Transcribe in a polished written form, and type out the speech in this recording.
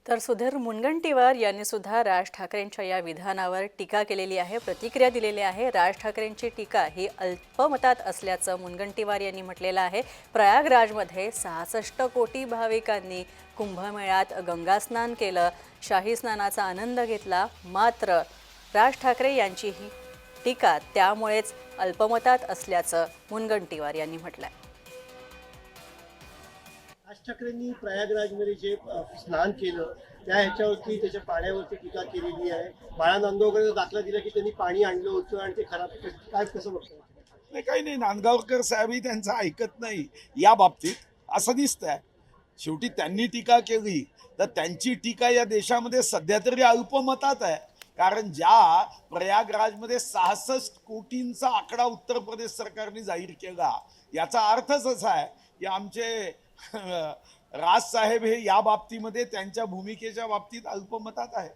तर सुधीर मुनगंटीवार यांनी सुद्धा राज ठाकरेंच्या या विधानावर टीका केलेली आहे, प्रतिक्रिया दिलेली आहे। राज ठाकरेंची टीका ही अल्पमतात असल्याचं मुनगंटीवार यांनी म्हटलेलं आहे। प्रयागराजमध्ये 66 कोटी भाविकांनी कुंभमेळ्यात गंगास्नान केलं, शाही स्नानाचा आनंद घेतला। मात्र राज ठाकरे यांची ही टीका त्यामुळेच अल्पमतात असल्याचं मुनगंटीवार यांनी म्हटलंय। राज ठाकरेंनी प्रयागराजमध्ये जे स्नान केलं त्या ह्याच्यावरती त्याच्या पाण्यावरती टीका केलेली आहे। बाळा नांदगावकर दाखला दिला की त्यांनी पाणी आणलं होतं आणि ते खराब काय कसं बघताय? नाही, काही नाही, नांदगावकर साहेबही त्यांचं ऐकत नाही या बाबतीत असं दिसतंय। शेवटी त्यांनी टीका केली तर त्यांची टीका या देशामध्ये सध्या तरी अल्पमतात आहे, कारण ज्या प्रयागराजमध्ये 66 कोटींचा आकडा उत्तर प्रदेश सरकारने जाहीर केला याचा अर्थच असा आहे की आमचे राज साहेब हे या बाबतीमध्ये त्यांच्या भूमिकेच्या बाबतीत अल्पमतात आहे।